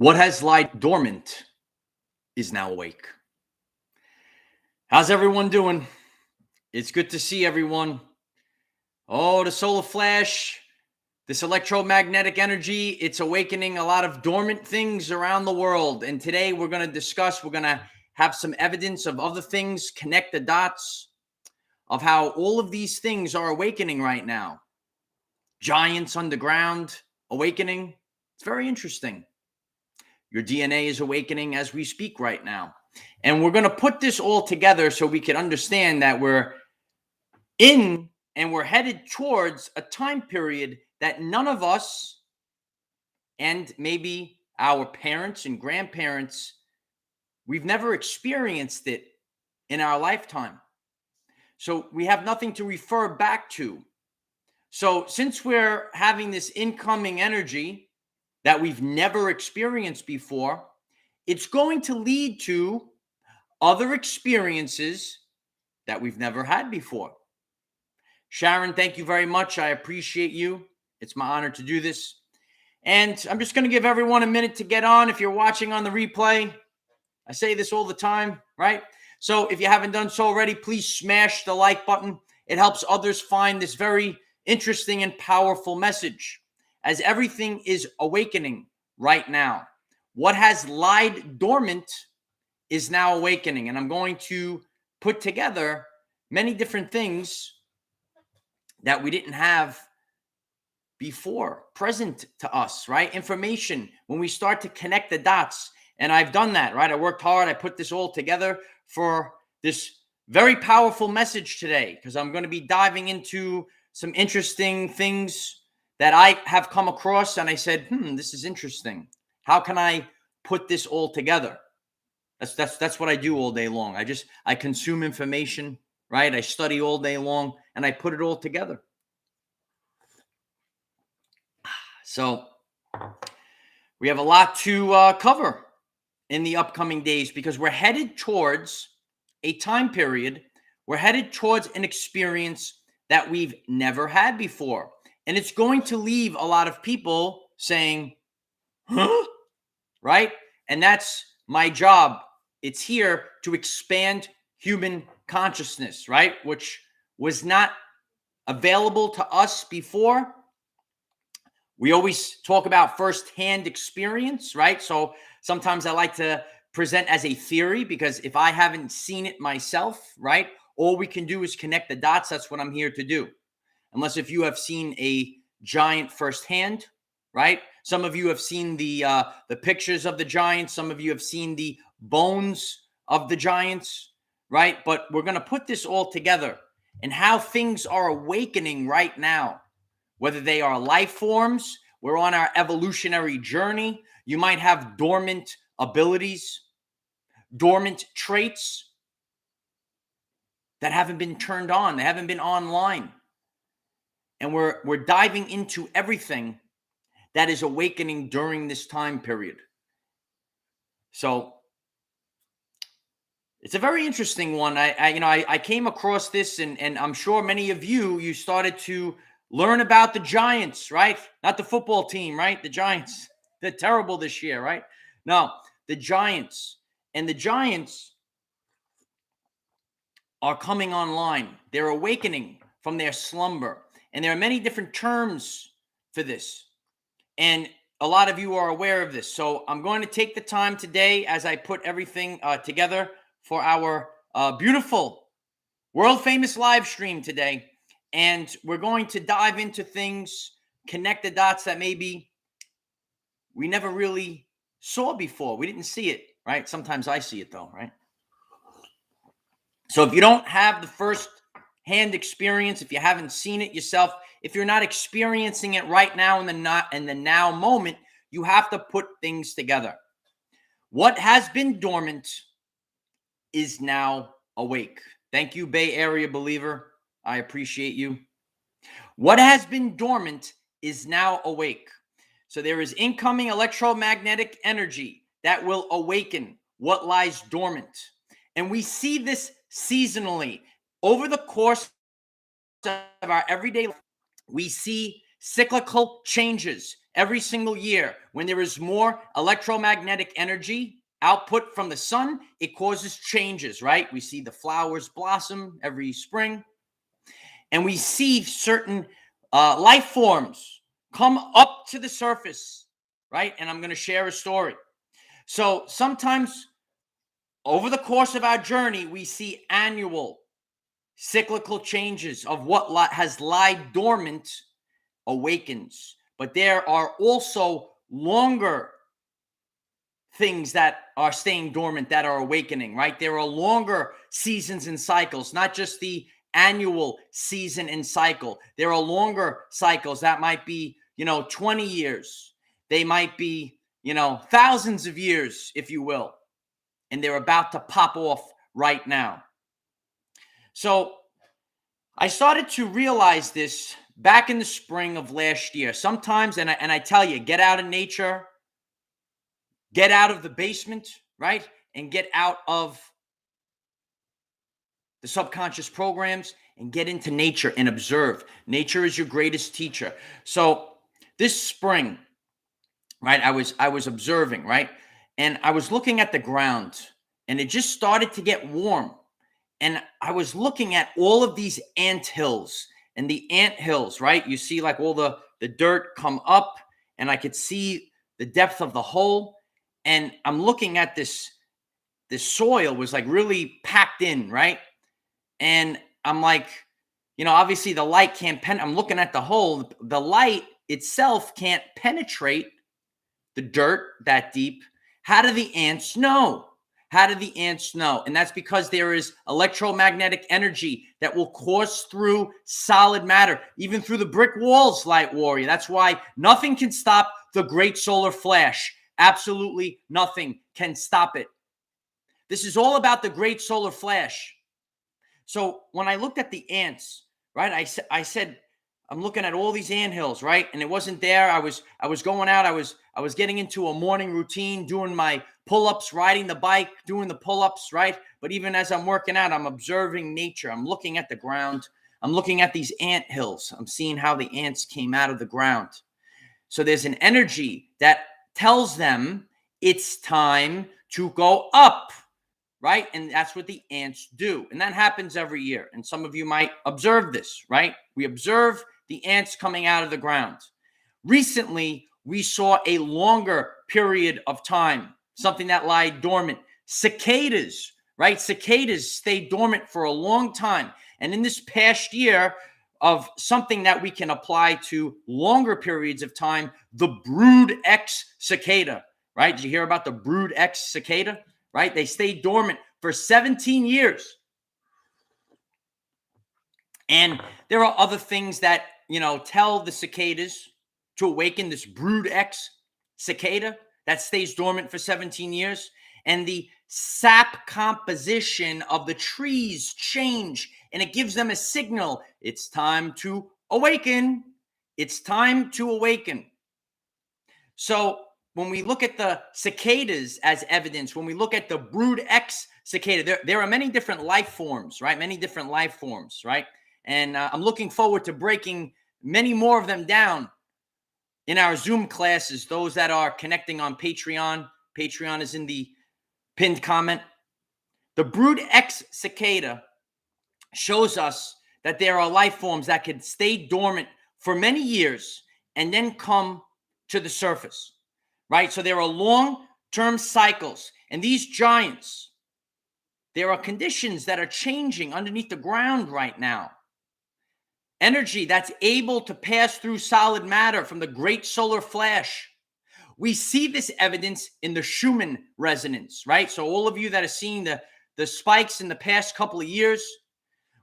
What has lied dormant is now awake. How's everyone doing? It's good to see everyone. Oh, the solar flash, this electromagnetic energy, it's awakening a lot of dormant things around the world. And today we're going to have some evidence of other things, connect the dots of how all of these things are awakening right now. Giants underground awakening. It's very interesting. Your DNA is awakening as we speak right now. And we're going to put this all together so we can understand that we're in and we're headed towards a time period that none of us, and maybe our parents and grandparents, we've never experienced it in our lifetime. So we have nothing to refer back to. So since we're having this incoming energy that we've never experienced before, it's going to lead to other experiences that we've never had before. Sharon, thank you very much. I appreciate you. It's my honor to do this. And I'm just going to give everyone a minute to get on. If you're watching on the replay, I say this all the time, right? So if you haven't done so already, please smash the like button. It helps others find this very interesting and powerful message, as everything is awakening right now. What has lied dormant is now awakening. And I'm going to put together many different things that we didn't have before present to us, right? Information, when we start to connect the dots. And I've done that, right? I worked hard. I put this all together for this very powerful message today, because I'm going to be diving into some interesting things that I have come across. And I said, this is interesting. How can I put this all together? That's what I do all day long. I consume information, right? I study all day long and I put it all together. So we have a lot to cover in the upcoming days, because we're headed towards a time period. We're headed towards an experience that we've never had before. And it's going to leave a lot of people saying, huh? Right? And that's my job. It's here to expand human consciousness, right? Which was not available to us before. We always talk about firsthand experience, right? So sometimes I like to present as a theory, because if I haven't seen it myself, right, all we can do is connect the dots. That's what I'm here to do. Unless if you have seen a giant firsthand, right? Some of you have seen the pictures of the giants. Some of you have seen the bones of the giants, right? But we're going to put this all together and how things are awakening right now, whether they are life forms. We're on our evolutionary journey. You might have dormant abilities, dormant traits that haven't been turned on. They haven't been online. And we're diving into everything that is awakening during this time period. So it's a very interesting one. I came across this, and I'm sure many of you started to learn about the Giants, right? Not the football team, right? The Giants. They're terrible this year, right? No, the Giants. And the Giants are coming online. They're awakening from their slumber. And there are many different terms for this. And a lot of you are aware of this. So I'm going to take the time today, as I put everything together for our beautiful world-famous live stream today. And we're going to dive into things, connect the dots that maybe we never really saw before. We didn't see it, right? Sometimes I see it though, right? So if you don't have the first-hand experience, if you haven't seen it yourself, if you're not experiencing it right now in the now moment, you have to put things together. What has been dormant is now awake. Thank you, Bay Area believer. I appreciate you. What has been dormant is now awake. So there is incoming electromagnetic energy that will awaken what lies dormant. And we see this seasonally over the course of our everyday life. We see cyclical changes every single year, when there is more electromagnetic energy output from the sun, it causes changes, right? We see the flowers blossom every spring, and we see certain life forms come up to the surface, right? And I'm going to share a story. So sometimes over the course of our journey, we see annual cyclical changes of what has lied dormant awakens. But there are also longer things that are staying dormant that are awakening, right? There are longer seasons and cycles, not just the annual season and cycle. There are longer cycles that might be, 20 years. They might be, thousands of years, if you will. And they're about to pop off right now. So I started to realize this back in the spring of last year. Sometimes, and I tell you, get out of nature, get out of the basement, right? And get out of the subconscious programs and get into nature and observe. Nature is your greatest teacher. So this spring, right, I was observing, right? And I was looking at the ground, and it just started to get warm. And I was looking at all of these ant hills, and the ant hills, right? You see like all the dirt come up, and I could see the depth of the hole. And I'm looking at this soil was like really packed in, right? And I'm like, obviously the light can't I'm looking at the hole. The light itself can't penetrate the dirt that deep. How do the ants know? How do the ants know? And that's because there is electromagnetic energy that will course through solid matter, even through the brick walls, Light Warrior. That's why nothing can stop the great solar flash. Absolutely nothing can stop it. This is all about the great solar flash. So when I looked at the ants, right, I said, I'm looking at all these anthills, right? And it wasn't there. I was going out. I was getting into a morning routine, doing my pull-ups, riding the bike, doing the pull-ups, right? But even as I'm working out, I'm observing nature. I'm looking at the ground. I'm looking at these ant hills. I'm seeing how the ants came out of the ground. So there's an energy that tells them it's time to go up, right? And that's what the ants do. And that happens every year. And some of you might observe this, right? We observe the ants coming out of the ground. Recently, we saw a longer period of time, something that lied dormant. Cicadas, right? Cicadas stay dormant for a long time. And in this past year of something that we can apply to longer periods of time, the Brood X cicada, right? Did you hear about the Brood X cicada, right? They stay dormant for 17 years. And there are other things that, tell the cicadas to awaken. This Brood X cicada that stays dormant for 17 years. And the sap composition of the trees change, and it gives them a signal. It's time to awaken. It's time to awaken. So when we look at the cicadas as evidence, when we look at the Brood X cicada, there are many different life forms, right? Many different life forms, right? And I'm looking forward to breaking many more of them down in our Zoom classes. Those that are connecting on Patreon, Patreon is in the pinned comment. The Brood X cicada shows us that there are life forms that could stay dormant for many years and then come to the surface, right? So there are long-term cycles. And these giants, there are conditions that are changing underneath the ground right now. Energy that's able to pass through solid matter from the great solar flash. We see this evidence in the Schumann resonance, right? So all of you that are seeing the spikes in the past couple of years,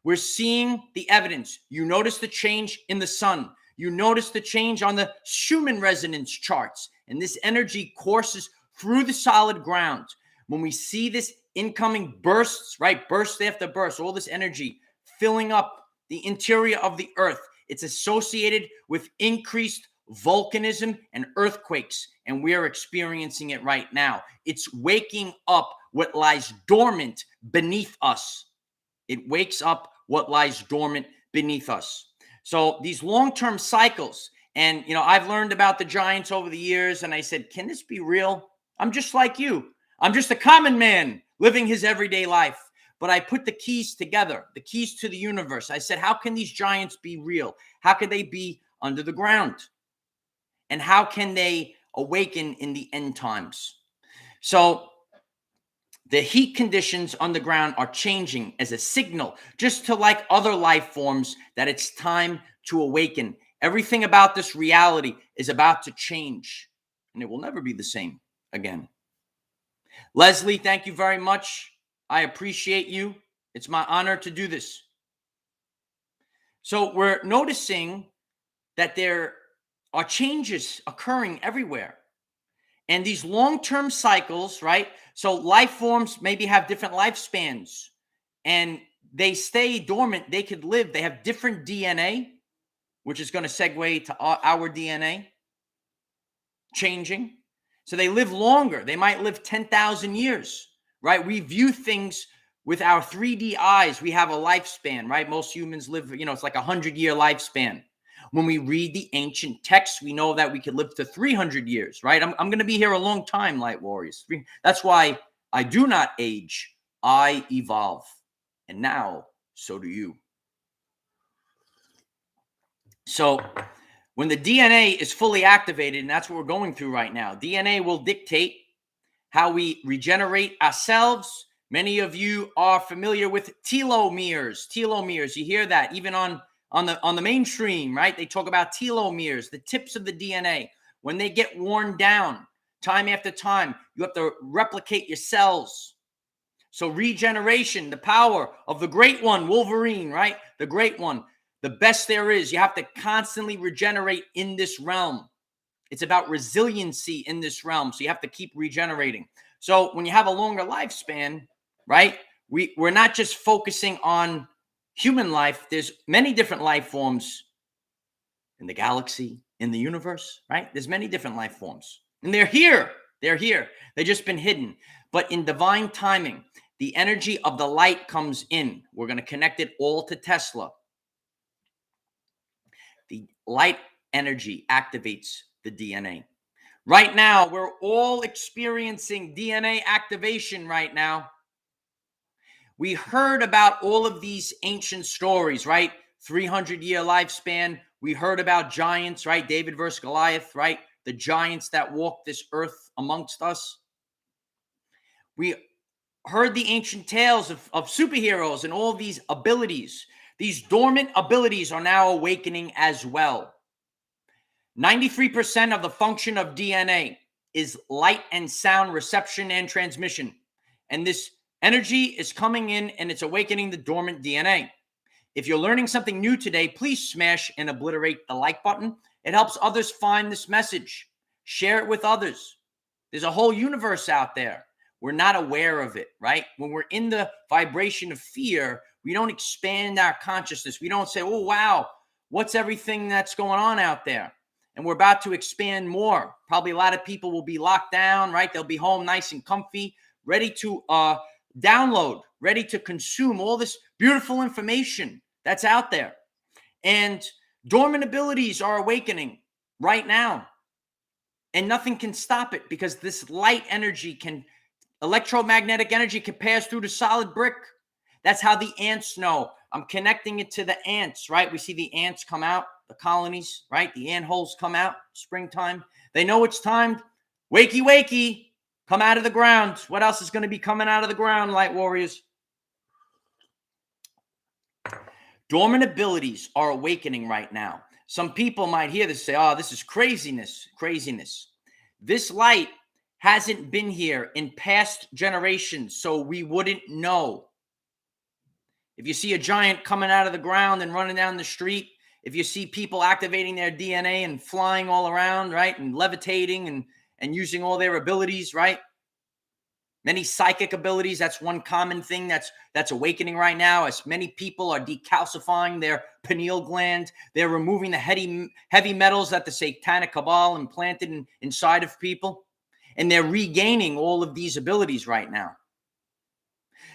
we're seeing the evidence. You notice the change in the sun. You notice the change on the Schumann resonance charts. And this energy courses through the solid ground. When we see this incoming bursts, right? Burst after burst, all this energy filling up the interior of the earth, it's associated with increased volcanism and earthquakes, and we're experiencing it right now. It's waking up what lies dormant beneath us. It wakes up what lies dormant beneath us. So these long-term cycles And, I've learned about the giants over the years, and I said, can this be real? I'm just like you. I'm just a common man living his everyday life. But I put the keys together, the keys to the universe. I said, how can these giants be real? How could they be under the ground? And how can they awaken in the end times? So the heat conditions underground are changing as a signal, just to like other life forms, that it's time to awaken. Everything about this reality is about to change, and it will never be the same again. Leslie, thank you very much. I appreciate you. It's my honor to do this. So we're noticing that there are changes occurring everywhere. And these long-term cycles, right? So life forms maybe have different lifespans, and they stay dormant. They could live. They have different DNA, which is going to segue to our DNA changing. So they live longer. They might live 10,000 years, right? We view things with our 3D eyes. We have a lifespan, right? Most humans live, it's like a 100-year lifespan. When we read the ancient texts, we know that we could live to 300 years, right? I'm going to be here a long time, light warriors. That's why I do not age. I evolve. And now, so do you. So when the DNA is fully activated, and that's what we're going through right now, DNA will dictate how we regenerate ourselves. Many of you are familiar with telomeres. Telomeres, you hear that even on the mainstream, right? They talk about telomeres, the tips of the DNA. When they get worn down, time after time, you have to replicate your cells. So regeneration, the power of the great one, Wolverine, right? The great one, the best there is. You have to constantly regenerate in this realm. It's about resiliency in this realm. So you have to keep regenerating. So when you have a longer lifespan, right, we're not just focusing on human life. There's many different life forms in the galaxy, in the universe, right? There's many different life forms. And they're here. They're here. They've just been hidden. But in divine timing, the energy of the light comes in. We're going to connect it all to Tesla. The light energy activates the DNA. Right now, we're all experiencing DNA activation right now. We heard about all of these ancient stories, right? 300-year lifespan. We heard about giants, right? David versus Goliath, right? The giants that walk this earth amongst us. We heard the ancient tales of superheroes and all these abilities. These dormant abilities are now awakening as well. 93% of the function of DNA is light and sound reception and transmission. And this energy is coming in and it's awakening the dormant DNA. If you're learning something new today, please smash and obliterate the like button. It helps others find this message. Share it with others. There's a whole universe out there. We're not aware of it, right? When we're in the vibration of fear, we don't expand our consciousness. We don't say, oh, wow, what's everything that's going on out there? And we're about to expand more. Probably a lot of people will be locked down, right? They'll be home nice and comfy, ready to download, ready to consume all this beautiful information that's out there. And dormant abilities are awakening right now. And nothing can stop it because this light energy electromagnetic energy can pass through the solid brick. That's how the ants know. I'm connecting it to the ants, right? We see the ants come out, the colonies, right? The ant holes come out, springtime. They know it's time. Wakey, wakey, come out of the ground. What else is going to be coming out of the ground, light warriors? Dormant abilities are awakening right now. Some people might hear this and say, oh, this is craziness. This light hasn't been here in past generations, so we wouldn't know. If you see a giant coming out of the ground and running down the street, if you see people activating their DNA and flying all around, right, and levitating and using all their abilities, right? Many psychic abilities, that's one common thing that's awakening right now, as many people are decalcifying their pineal gland. They're removing the heavy metals that the satanic cabal implanted inside of people, and they're regaining all of these abilities right now.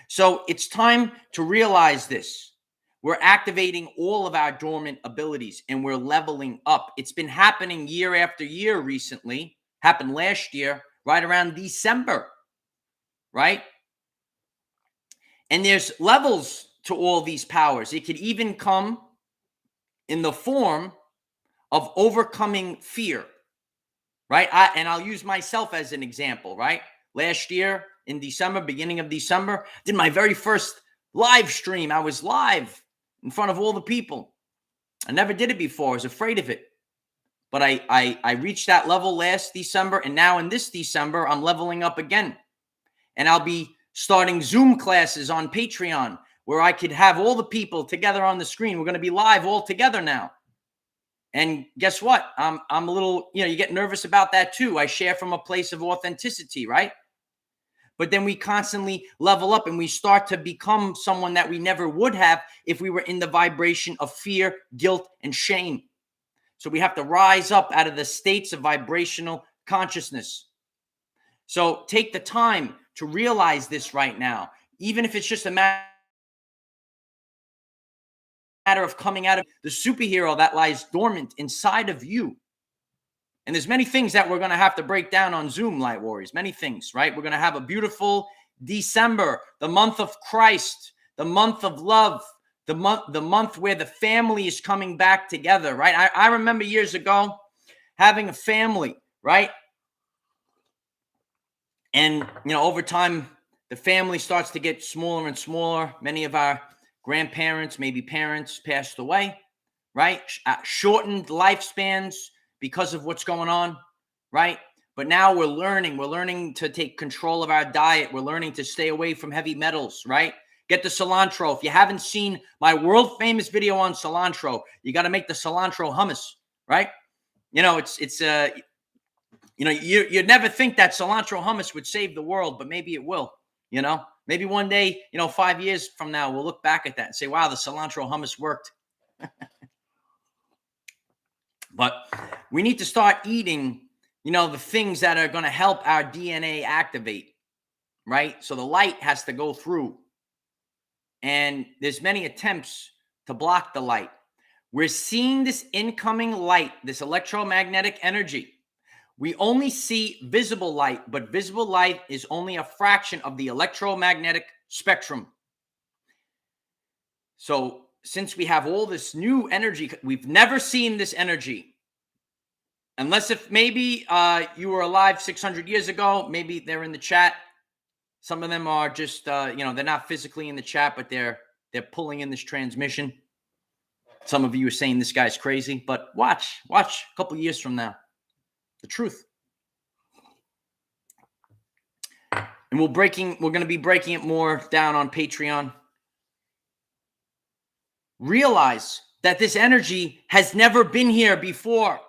So it's time to realize this. we're activating all of our dormant abilities and we're leveling up. It's been happening year after year recently. Happened last year, right around December, right? And there's levels to all these powers. It could even come in the form of overcoming fear, right? I'll use myself as an example, right? Last year in December, beginning of December, did my very first live stream. I was live in front of all the people. I never did it before. I was afraid of it. But I reached that level last December, and now in this December, I'm leveling up again. And I'll be starting Zoom classes on Patreon where I could have all the people together on the screen. We're going to be live all together now. And guess what? I'm a little, you get nervous about that too. I share from a place of authenticity, right? But then we constantly level up and we start to become someone that we never would have if we were in the vibration of fear, guilt, and shame. So we have to rise up out of the states of vibrational consciousness. So take the time to realize this right now, even if it's just a matter of coming out of the superhero that lies dormant inside of you. And there's many things that we're going to have to break down on Zoom, Light Warriors, many things, right? We're going to have a beautiful December, the month of Christ, the month of love, the month where the family is coming back together, right? I remember years ago having a family, right? And, over time, the family starts to get smaller and smaller. Many of our grandparents, maybe parents, passed away, right? Shortened lifespans because of what's going on, right? But now we're learning to take control of our diet. We're learning to stay away from heavy metals, right? Get the cilantro. If you haven't seen my world famous video on cilantro, you got to make the cilantro hummus, right? You'd never think that cilantro hummus would save the world, but maybe it will, Maybe one day, 5 years from now, we'll look back at that and say, wow, the cilantro hummus worked. But we need to start eating, the things that are going to help our DNA activate, right? So the light has to go through. And there's many attempts to block the light. We're seeing this incoming light, this electromagnetic energy. We only see visible light, but visible light is only a fraction of the electromagnetic spectrum. So since we have all this new energy, we've never seen this energy. Unless if maybe you were alive 600 years ago, maybe they're in the chat. Some of them are just, they're not physically in the chat, but they're pulling in this transmission. Some of you are saying this guy's crazy, but watch a couple years from now. The truth. And we're going to be breaking it more down on Patreon. Realize that this energy has never been here before.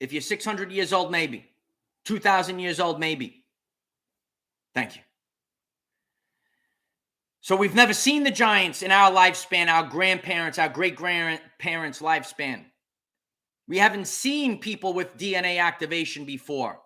If you're 600 years old, maybe. 2,000 years old, maybe. Thank you. So we've never seen the giants in our lifespan, our grandparents, our great-grandparents' lifespan. We haven't seen people with DNA activation before.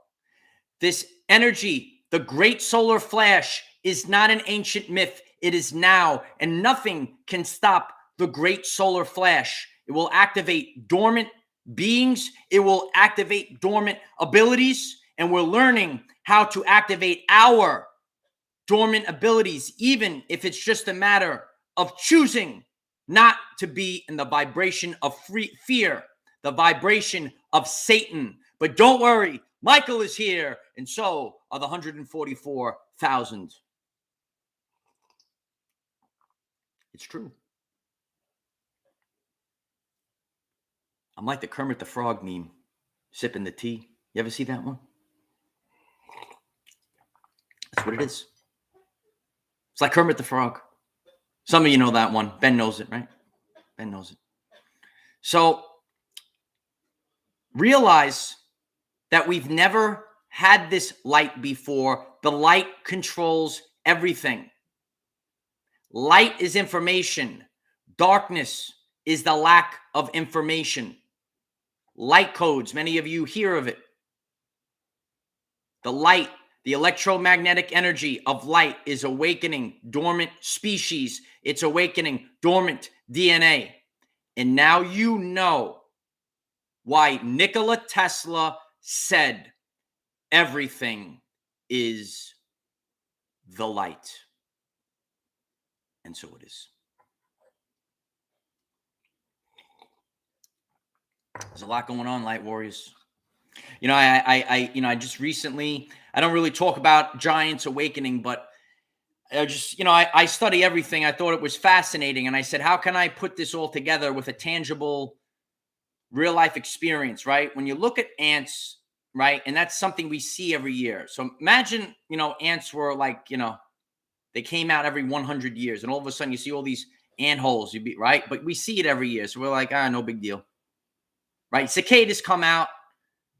This energy, the great solar flash, is not an ancient myth. It is now, and nothing can stop the great solar flash. It will activate dormant beings. It will activate dormant abilities, and we're learning how to activate our dormant abilities, even if it's just a matter of choosing not to be in the vibration of fear, the vibration of Satan. But don't worry, Michael is here, and so are the 144,000. It's true. I'm like the Kermit the Frog meme, sipping the tea. You ever see that one? That's what it is. It's like Kermit the Frog. Some of you know that one. Ben knows it, right? Ben knows it. So realize that we've never had this light before. The light controls everything. Light is information. Darkness is the lack of information. Light codes, many of you hear of it. The light, The electromagnetic energy of light is awakening dormant species. It's awakening dormant DNA. And now you know why Nikola Tesla said everything is the light. And so it is. There's a lot going on, light warriors. You know, I just recently, I don't really talk about giants awakening, but I just, I study everything. I thought it was fascinating. And I said, how can I put this all together with a tangible real life experience, right? When you look at ants, right? And that's something we see every year. So imagine, ants were like, they came out every 100 years, and all of a sudden you see all these ant holes, right? But we see it every year. So we're like, no big deal, right? Cicadas come out,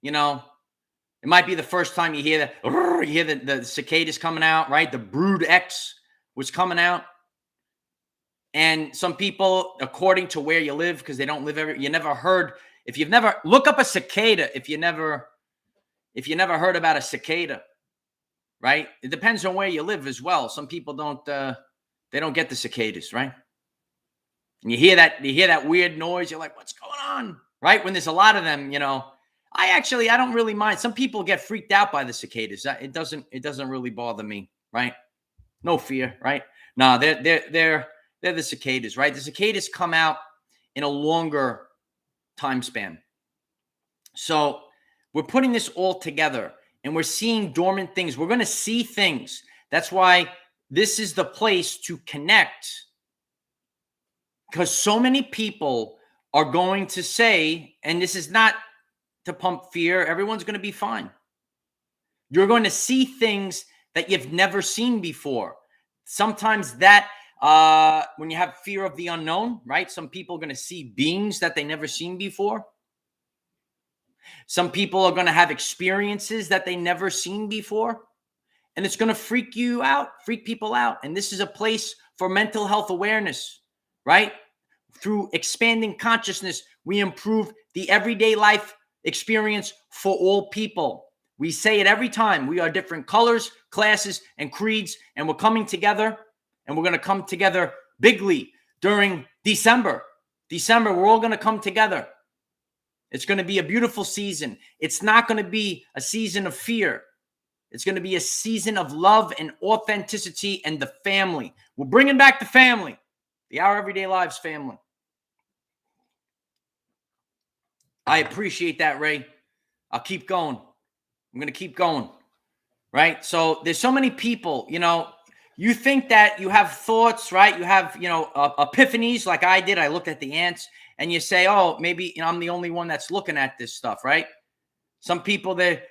it might be the first time you hear that, you hear the cicadas coming out, right? The brood X was coming out. And some people, according to where you live, because they don't live you never heard, if you've never, look up a cicada, if you never heard about a cicada, right? It depends on where you live as well. Some people they don't get the cicadas, right? And you hear that weird noise, you're like, what's going on? Right? When there's a lot of them, I don't really mind. Some people get freaked out by the cicadas. It doesn't really bother me, right? No fear, right? No, they're the cicadas, right? The cicadas come out in a longer time span. So we're putting this all together, and we're seeing dormant things. We're going to see things. That's why this is the place to connect, because so many people are going to say, and this is not to pump fear, everyone's going to be fine. You're going to see things that you've never seen before. Sometimes that, when you have fear of the unknown, right? Some people are going to see beings that they never seen before. Some people are going to have experiences that they never seen before. And it's going to freak people out. And this is a place for mental health awareness, right? Through expanding consciousness, we improve the everyday life experience for all people. We say it every time. We are different colors, classes, and creeds, and we're coming together, and we're going to come together bigly during December. We're all going to come together. It's going to be a beautiful season. It's not going to be a season of fear. It's going to be a season of love and authenticity and the family. We're bringing back the family, the Our Everyday Lives family. I appreciate that, Ray. I'll keep going. I'm going to keep going, right? So there's so many people, you think that you have thoughts, right? You have, epiphanies like I did. I looked at the ants, and you say, oh, maybe I'm the only one that's looking at this stuff, right? Some people, they're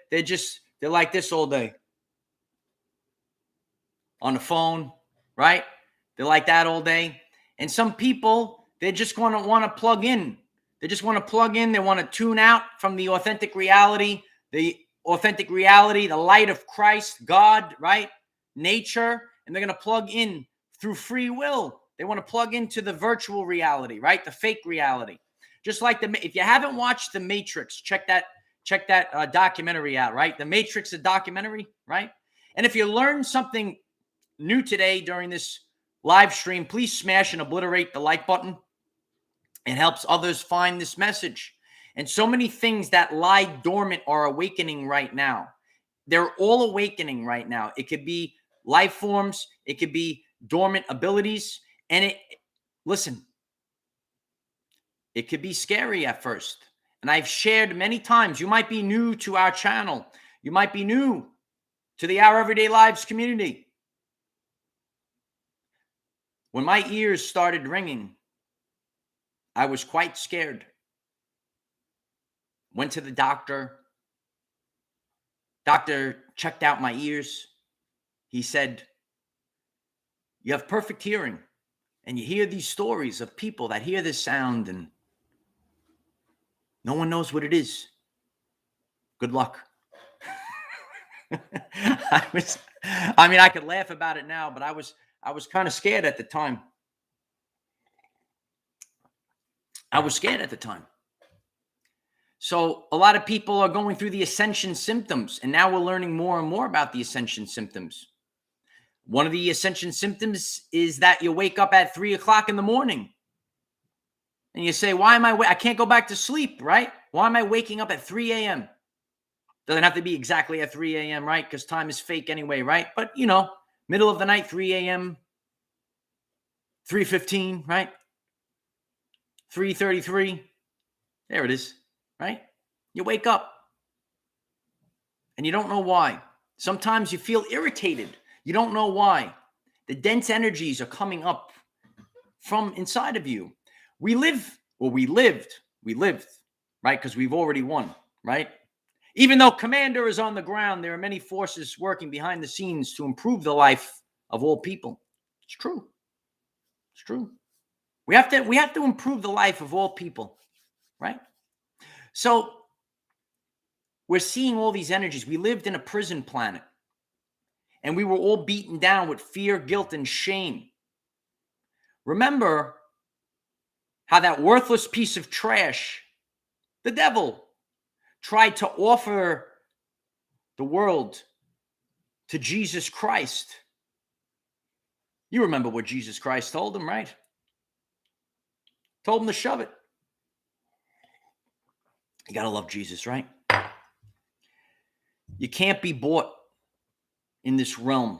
like this all day on the phone, right? They're like that all day. And some people, they're just going to want to plug in. They just want to plug in. They want to tune out from the authentic reality, the light of Christ, God, right? Nature. And they're going to plug in through free will. They want to plug into the virtual reality, right? The fake reality. Just like if you haven't watched The Matrix, check that documentary out, right? The Matrix, a documentary, right? And if you learn something new today during this live stream, please smash and obliterate the like button. It helps others find this message. And so many things that lie dormant are awakening right now. They're all awakening right now. It could be life forms. It could be dormant abilities. And listen, it could be scary at first. And I've shared many times, you might be new to our channel. You might be new to the Our Everyday Lives community. When my ears started ringing, I was quite scared. Went to the doctor. Doctor checked out my ears. He said, you have perfect hearing. And you hear these stories of people that hear this sound and no one knows what it is. Good luck. I could laugh about it now, but I was kind of scared at the time. So a lot of people are going through the ascension symptoms, and now we're learning more and more about the ascension symptoms. One of the ascension symptoms is that you wake up at 3 o'clock in the morning and you say, why am I can't go back to sleep, right? Why am I waking up at 3 a.m.? Doesn't have to be exactly at 3 a.m., right? Because time is fake anyway, right? But, middle of the night, 3 a.m., 3:15, right? 3:33. There it is, right? You wake up and you don't know why. Sometimes you feel irritated. You don't know why. The dense energies are coming up from inside of you. We lived, right? Because we've already won, right? Even though Commander is on the ground, there are many forces working behind the scenes to improve the life of all people. It's true. It's true. We have to improve the life of all people, right? So we're seeing all these energies. We lived in a prison planet, and we were all beaten down with fear, guilt, and shame. Remember how that worthless piece of trash, the devil, tried to offer the world to Jesus Christ. You remember what Jesus Christ told him, right? Told him to shove it. You got to love Jesus, right? You can't be bought in this realm.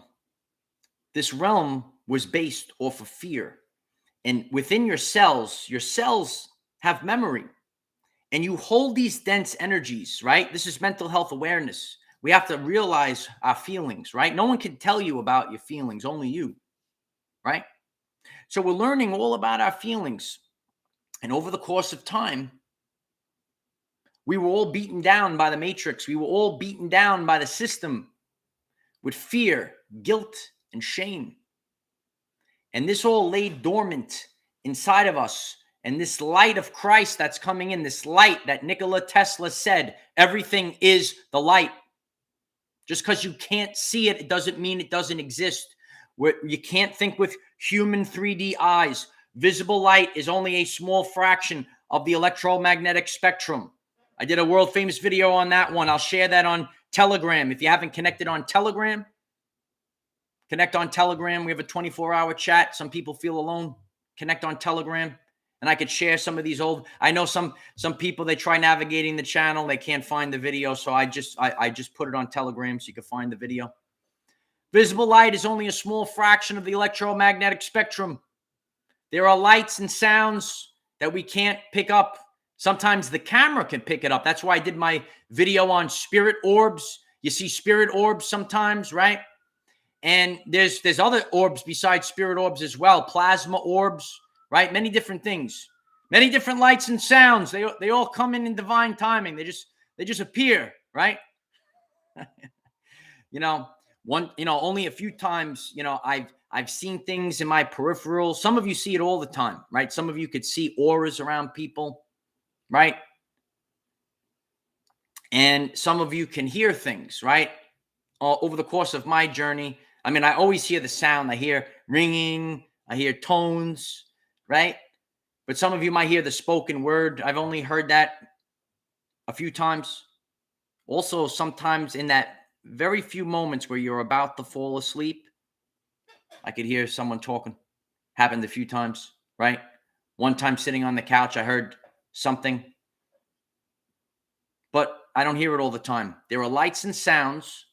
This realm was based off of fear. And within your cells have memory. And you hold these dense energies, right? This is mental health awareness. We have to realize our feelings, right? No one can tell you about your feelings, only you, right? So we're learning all about our feelings. And over the course of time, we were all beaten down by the matrix. We were all beaten down by the system with fear, guilt, and shame. And this all lay dormant inside of us. And this light of Christ that's coming in, this light that Nikola Tesla said, everything is the light. Just because you can't see it, it doesn't mean it doesn't exist. You can't think with human 3D eyes. Visible light is only a small fraction of the electromagnetic spectrum. I did a world famous video on that one. I'll share that on Telegram. If you haven't connected on Telegram, connect on Telegram. We have a 24-hour chat. Some people feel alone. Connect on Telegram. And I could share some of these old. I know some people, they try navigating the channel. They can't find the video. So I just put it on Telegram so you can find the video. Visible light is only a small fraction of the electromagnetic spectrum. There are lights and sounds that we can't pick up. Sometimes the camera can pick it up. That's why I did my video on spirit orbs. You see spirit orbs sometimes, right? And there's other orbs besides spirit orbs as well. Plasma orbs, right? Many different things. Many different lights and sounds. They all come in divine timing. They just appear, right? Only a few times, I've seen things in my peripheral. Some of you see it all the time, right? Some of you could see auras around people, right? And some of you can hear things, right? Over the course of my journey, I always hear the sound. I hear ringing. I hear tones, right? But some of you might hear the spoken word. I've only heard that a few times. Also, sometimes in that very few moments where you're about to fall asleep, I could hear someone talking. Happened a few times, right? One time sitting on the couch, I heard something. But I don't hear it all the time. There are lights and sounds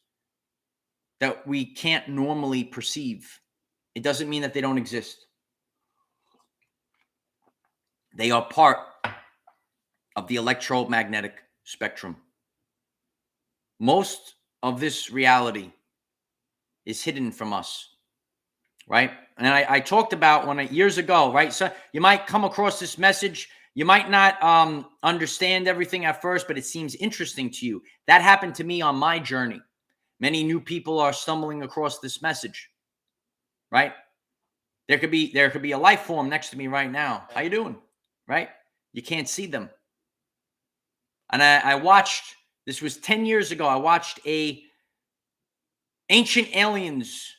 that we can't normally perceive. It doesn't mean that they don't exist. They are part of the electromagnetic spectrum. Most of this reality is hidden from us, right? And I talked about years ago, right? So you might come across this message. You might not understand everything at first, but it seems interesting to you. That happened to me on my journey. Many new people are stumbling across this message, right? There could be a life form next to me right now. How you doing? Right? You can't see them. And I watched, this was 10 years ago, I watched Ancient Aliens.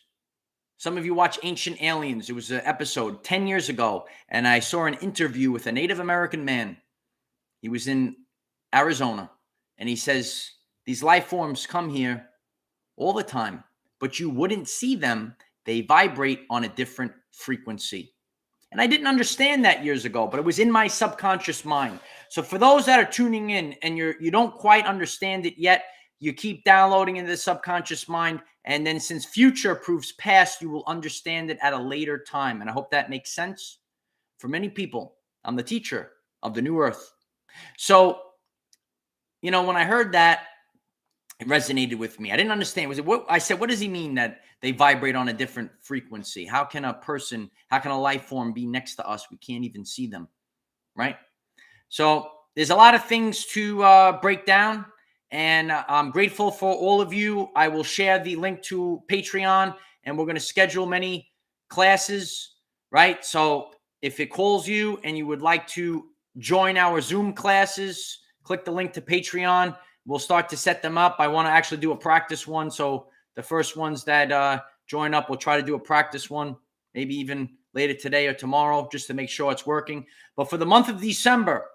Some of you watch Ancient Aliens. It was an episode 10 years ago. And I saw an interview with a Native American man. He was in Arizona. And he says, these life forms come here all the time, but you wouldn't see them. They vibrate on a different frequency. And I didn't understand that years ago, but it was in my subconscious mind. So for those that are tuning in and you don't quite understand it yet, you keep downloading into the subconscious mind. And then since future proves past, you will understand it at a later time. And I hope that makes sense for many people. I'm the teacher of the new earth. So, when I heard that, it resonated with me. I didn't understand. I said, what does he mean that they vibrate on a different frequency? How can a life form be next to us? We can't even see them, right? So there's a lot of things to break down, and I'm grateful for all of you. I will share the link to Patreon, and we're going to schedule many classes, right? So if it calls you and you would like to join our Zoom classes, click the link to Patreon. We'll start to set them up. I want to actually do a practice one. So the first ones that join up, we'll try to do a practice one, maybe even later today or tomorrow, just to make sure it's working. But for the month of December,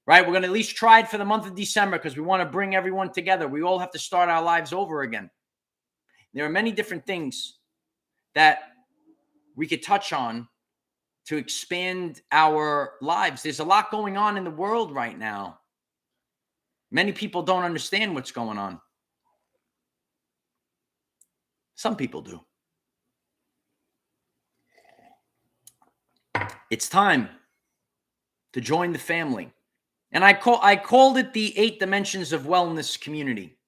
right, we're going to at least try it for the month of December because we want to bring everyone together. We all have to start our lives over again. There are many different things that we could touch on to expand our lives. There's a lot going on in the world right now. Many people don't understand what's going on. Some people do. It's time to join the family. And I called it the 8 Dimensions of Wellness community.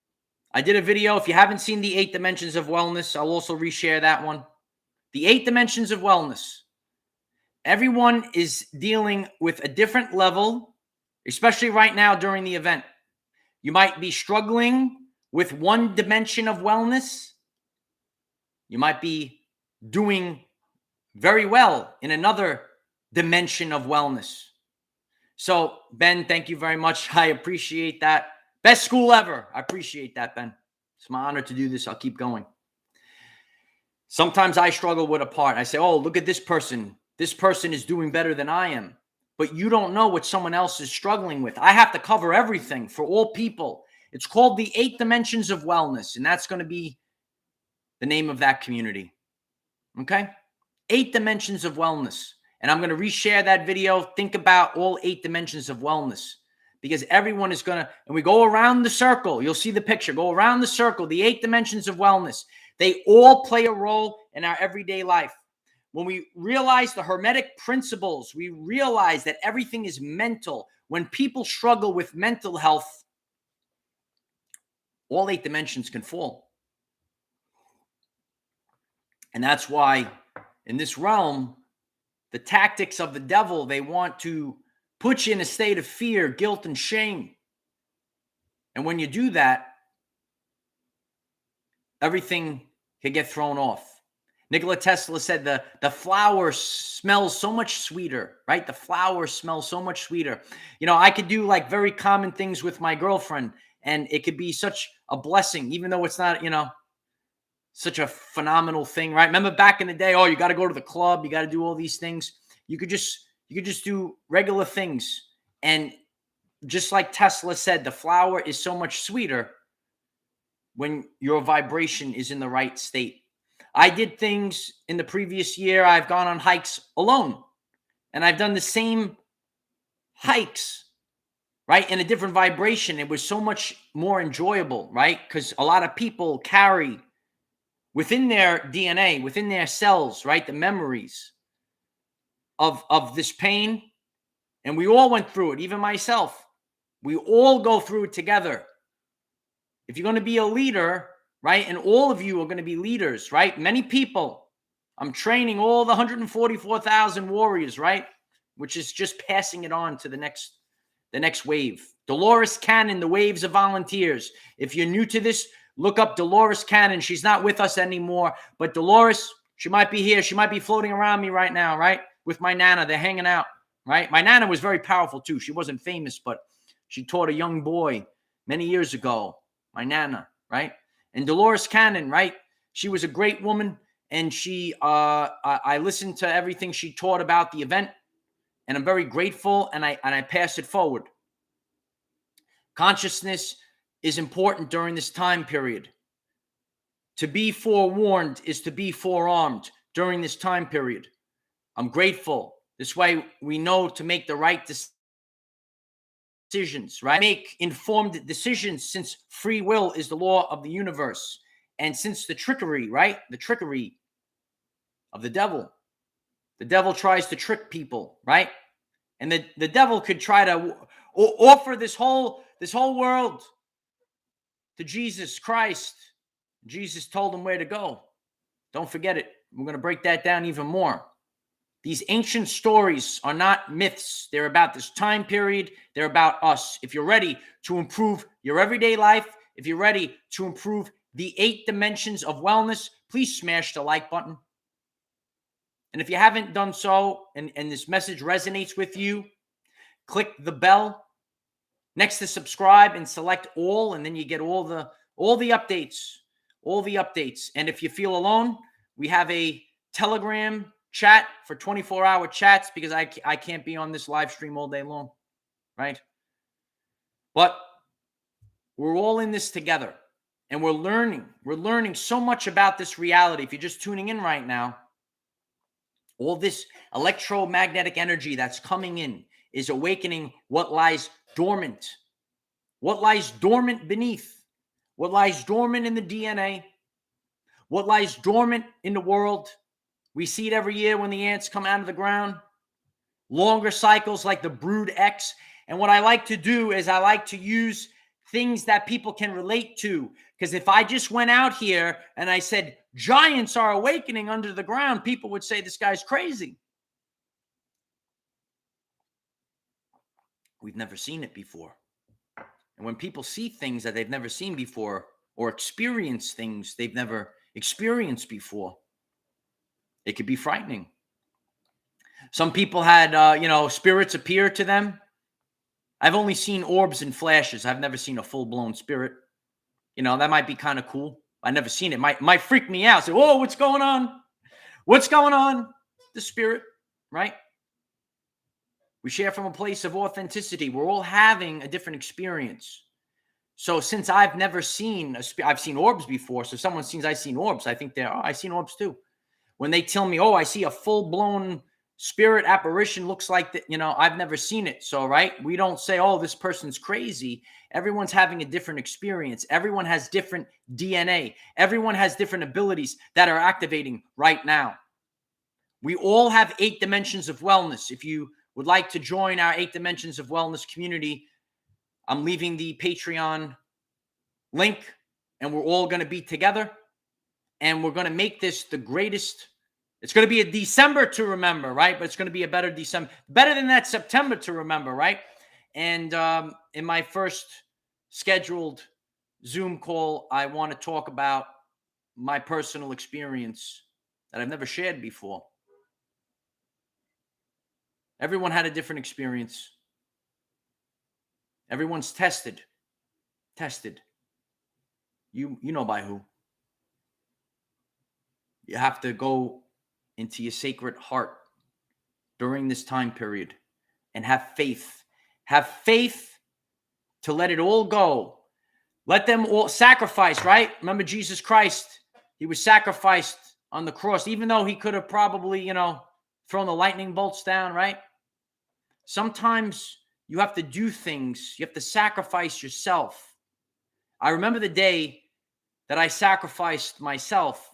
I did a video. If you haven't seen the 8 Dimensions of Wellness, I'll also reshare that one. The 8 Dimensions of Wellness. Everyone is dealing with a different level, especially right now during the event. You might be struggling with one dimension of wellness. You might be doing very well in another dimension of wellness. So, Ben, thank you very much. I appreciate that. Best school ever. I appreciate that, Ben. It's my honor to do this. I'll keep going. Sometimes I struggle with a part. I say, oh, look at this person. This person is doing better than I am. But you don't know what someone else is struggling with. I have to cover everything for all people. It's called the 8 Dimensions of Wellness, and that's going to be the name of that community. Okay? 8 Dimensions of Wellness. And I'm going to reshare that video. Think about all 8 dimensions of wellness, because everyone is going to, and we go around the circle. You'll see the picture. Go around the circle, the 8 dimensions of wellness. They all play a role in our everyday life. When we realize the Hermetic principles, we realize that everything is mental. When people struggle with mental health, all 8 dimensions can fall. And that's why in this realm, the tactics of the devil, they want to put you in a state of fear, guilt, and shame. And when you do that, everything can get thrown off. Nikola Tesla said the flower smells so much sweeter, right? The flower smells so much sweeter. I could do like very common things with my girlfriend, and it could be such a blessing, even though it's not, such a phenomenal thing, right? Remember back in the day, you got to go to the club, you got to do all these things. You could just do regular things. And just like Tesla said, the flower is so much sweeter when your vibration is in the right state. I did things in the previous year. I've gone on hikes alone, and I've done the same hikes, right, in a different vibration. It was so much more enjoyable, right? Because a lot of people carry within their DNA, within their cells, right, the memories of this pain. And we all went through it, even myself. We all go through it together. If you're going to be a leader, right, and all of you are going to be leaders, right? Many people, I'm training all the 144,000 warriors, right, which is just passing it on to the next wave. Dolores Cannon, the Waves of Volunteers. If you're new to this, look up Dolores Cannon. She's not with us anymore, but Dolores, she might be here. She might be floating around me right now, right, with my Nana. They're hanging out, right? My Nana was very powerful too. She wasn't famous, but she taught a young boy many years ago, my Nana, right? And Dolores Cannon, right? She was a great woman, and I listened to everything she taught about the event, and I'm very grateful, and I pass it forward. Consciousness is important during this time period. To be forewarned is to be forearmed during this time period. I'm grateful. This way we know to make the right decisions, right? Make informed decisions, since free will is the law of the universe. And since the trickery, right? The trickery of the devil. The devil tries to trick people, right? And the devil could try to offer this whole world to Jesus Christ. Jesus told him where to go. Don't forget it. We're going to break that down even more. These ancient stories are not myths. They're about this time period. They're about us. If you're ready to improve your everyday life, if you're ready to improve the 8 dimensions of wellness, please smash the like button. And if you haven't done so, and this message resonates with you, click the bell next to subscribe and select all, and then you get all the updates, And if you feel alone, we have a Telegram chat for 24-hour chats, because I can't be on this live stream all day long, right? But we're all in this together, and we're learning so much about this reality. If you're just tuning in right now, all this electromagnetic energy that's coming in is awakening what lies dormant. What lies dormant beneath? What lies dormant in the DNA? What lies dormant in the world? We see it every year when the ants come out of the ground. Longer cycles like the Brood X. And what I like to do is I like to use things that people can relate to. Because if I just went out here and I said, giants are awakening under the ground, people would say this guy's crazy. We've never seen it before. And when people see things that they've never seen before, or experience things they've never experienced before, it could be frightening. Some people had, spirits appear to them. I've only seen orbs and flashes. I've never seen a full-blown spirit. That might be kind of cool. I've never seen it. Might freak me out. Say, whoa, what's going on? What's going on? The spirit, right? We share from a place of authenticity. We're all having a different experience. So since I've never seen, I've seen orbs before. So someone sees I've seen orbs, I think I've seen orbs too. When they tell me, I see a full-blown spirit apparition, looks like that, I've never seen it. So, right, we don't say, this person's crazy. Everyone's having a different experience. Everyone has different DNA. Everyone has different abilities that are activating right now. We all have 8 dimensions of wellness. If you would like to join our 8 dimensions of wellness community, I'm leaving the Patreon link, and we're all going to be together, and we're going to make this the greatest. It's going to be a December to remember, right? But it's going to be a better December, better than that September to remember, right? And in my first scheduled Zoom call, I want to talk about my personal experience that I've never shared before. Everyone had a different experience. Everyone's tested. You know by who. You have to go into your sacred heart during this time period and have faith. Have faith to let it all go. Let them all sacrifice, right? Remember Jesus Christ, he was sacrificed on the cross, even though he could have probably, thrown the lightning bolts down, right? Sometimes you have to do things. You have to sacrifice yourself. I remember the day that I sacrificed myself,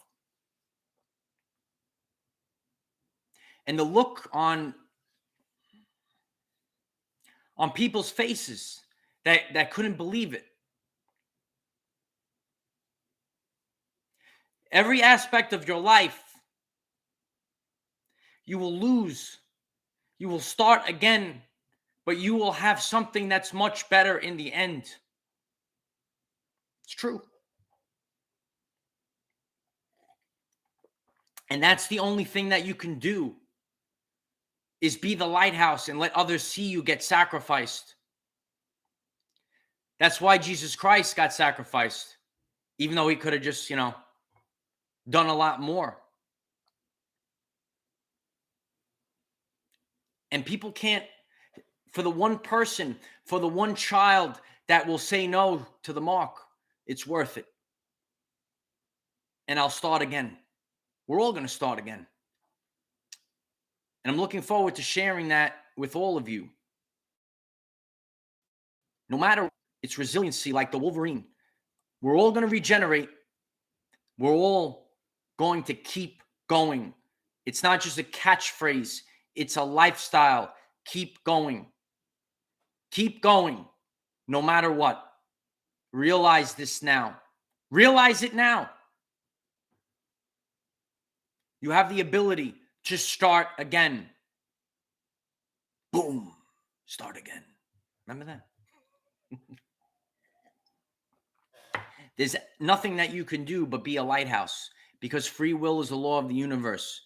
and the look on people's faces that couldn't believe it. Every aspect of your life, you will lose. You will start again, but you will have something that's much better in the end. It's true. And that's the only thing that you can do, is be the lighthouse and let others see you get sacrificed. That's why Jesus Christ got sacrificed, even though he could have just, done a lot more. And people can't, for the one person, for the one child that will say no to the mark. It's worth it. And I'll start again. We're all going to start again. And I'm looking forward to sharing that with all of you. No matter its resiliency, like the Wolverine, we're all going to regenerate. We're all going to keep going. It's not just a catchphrase. It's a lifestyle. Keep going. Keep going. No matter what. Realize this now. Realize it now. You have the ability to start again. Boom. Start again. Remember that? There's nothing that you can do but be a lighthouse, because free will is the law of the universe.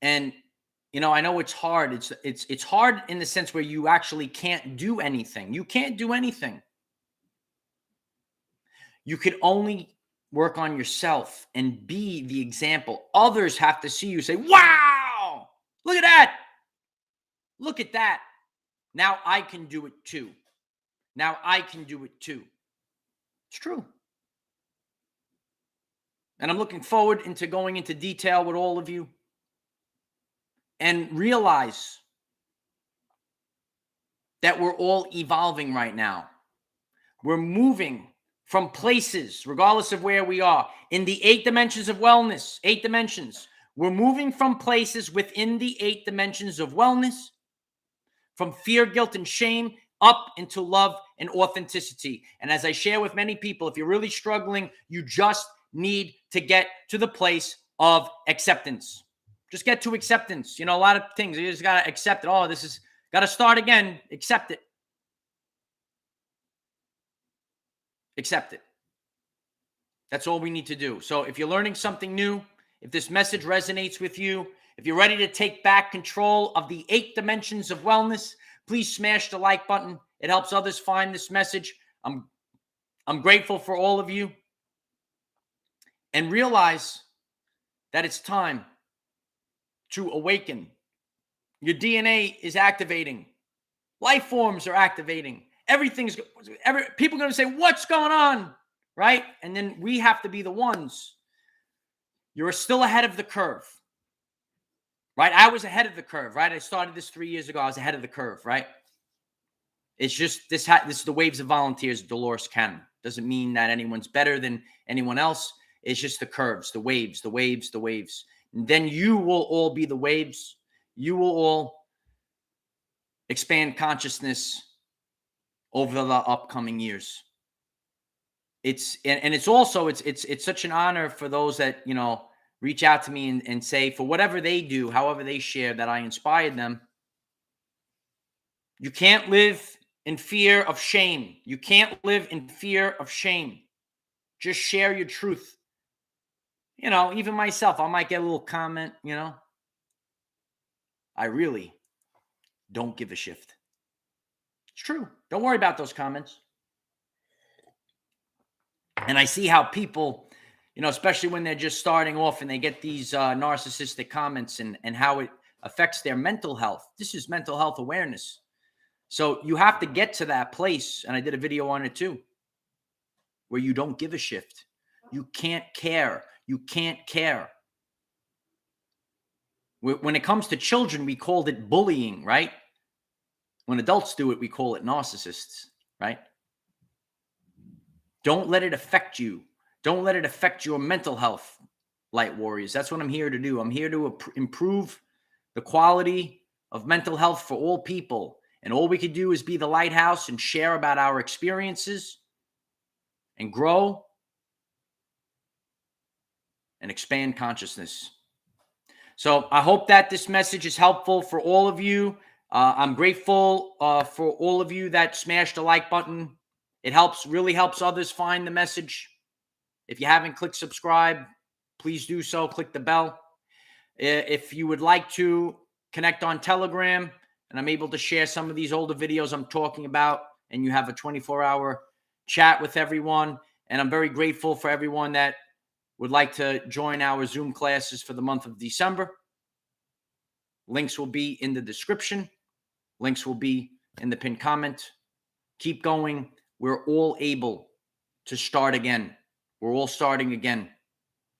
And you know, I know it's hard. It's hard in the sense where you actually can't do anything. You can't do anything. You could only work on yourself and be the example. Others have to see you say, wow, look at that. Look at that. Now I can do it too. Now I can do it too. It's true. And I'm looking forward into going into detail with all of you. And realize that we're all evolving right now. We're moving from places, regardless of where we are, in the 8 dimensions of wellness, 8 dimensions. We're moving from places within the 8 dimensions of wellness, from fear, guilt, and shame, up into love and authenticity. And as I share with many people, if you're really struggling, you just need to get to the place of acceptance. Just get to acceptance. You know, a lot of things, you just got to accept it. Oh, this is got to start again. Accept it. Accept it. That's all we need to do. So if you're learning something new, if this message resonates with you, if you're ready to take back control of the 8 dimensions of wellness, please smash the like button. It helps others find this message. I'm grateful for all of you. And realize that it's time to awaken. Your DNA is activating. Life forms are activating. People are going to say, what's going on? Right? And then we have to be the ones. You're still ahead of the curve. Right? I was ahead of the curve, right? I started this 3 years ago. I was ahead of the curve, right? It's just this is the waves of volunteers, Dolores Cannon. Doesn't mean that anyone's better than anyone else. It's just the curves, the waves, the waves, the waves. And then you will all be the waves. You will all expand consciousness over the upcoming years. It's also such an honor for those that, you know, reach out to me and say, for whatever they do, however they share, that I inspired them. You can't live in fear of shame. You can't live in fear of shame. Just share your truth. You know, even myself, I might get a little comment, you know. I really don't give a shift. It's true. Don't worry about those comments. And I see how people, you know, especially when they're just starting off and they get these narcissistic comments and how it affects their mental health. This is mental health awareness. So you have to get to that place. And I did a video on it too, where you don't give a shift. You can't care. You can't care. When it comes to children, we called it bullying, right? When adults do it, we call it narcissists, right? Don't let it affect you. Don't let it affect your mental health, light warriors. That's what I'm here to do. I'm here to improve the quality of mental health for all people. And all we can do is be the lighthouse and share about our experiences and grow and expand consciousness. So I hope that this message is helpful for all of you. I'm grateful for all of you that smashed the like button. It really helps others find the message. If you haven't clicked subscribe, please do so. Click the bell. If you would like to connect on Telegram, and I'm able to share some of these older videos I'm talking about, and you have a 24-hour chat with everyone. And I'm very grateful for everyone that would like to join our Zoom classes for the month of December. Links will be in the description. Links will be in the pinned comment. Keep going. We're all able to start again. We're all starting again.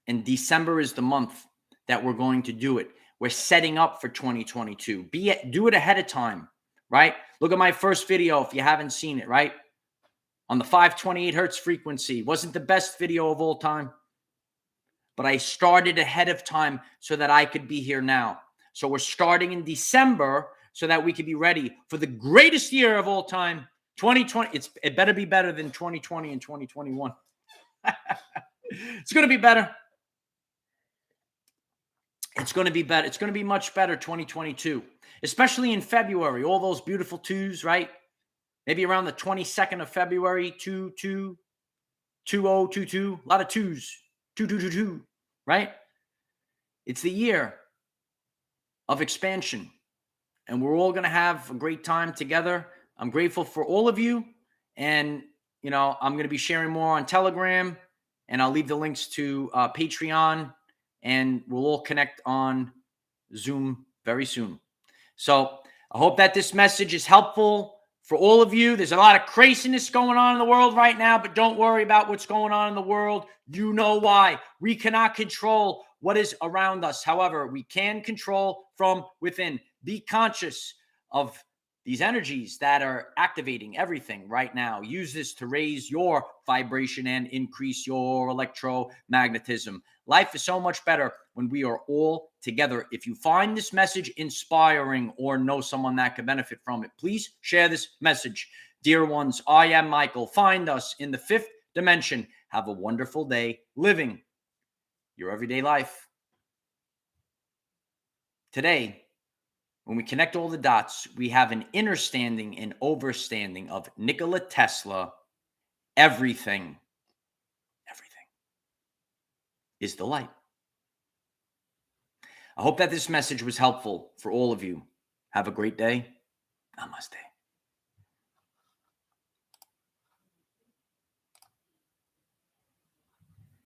And December is the month that we're going to do it. We're setting up for 2022. Do it ahead of time, right? Look at my first video if you haven't seen it, right? On the 528 hertz frequency. Wasn't the best video of all time, but I started ahead of time so that I could be here now. So we're starting in December so that we could be ready for the greatest year of all time, 2020. It better be better than 2020 and 2021. It's going to be better. It's going to be better. It's going to be much better 2022, especially in February. All those beautiful twos, right? Maybe around the 22nd of February, 2022. A lot of twos. 2222, right? It's the year of expansion, and we're all going to have a great time together. I'm grateful for all of you, and I'm going to be sharing more on Telegram, and I'll leave the links to Patreon, and we'll all connect on Zoom very soon. So I hope that this message is helpful for all of you. There's a lot of craziness going on in the world right now, but don't worry about what's going on in the world. You know why. We cannot control what is around us. However, we can control from within. Be conscious of these energies that are activating everything right now. Use this to raise your vibration and increase your electromagnetism. Life is so much better when we are all together. If you find this message inspiring or know someone that could benefit from it, please share this message. Dear ones, I am Michael. Find us in the 5th dimension. Have a wonderful day living your everyday life. Today, when we connect all the dots, we have an understanding and overstanding of Nikola Tesla. Everything is the light. I hope that this message was helpful for all of you. Have a great day. Namaste.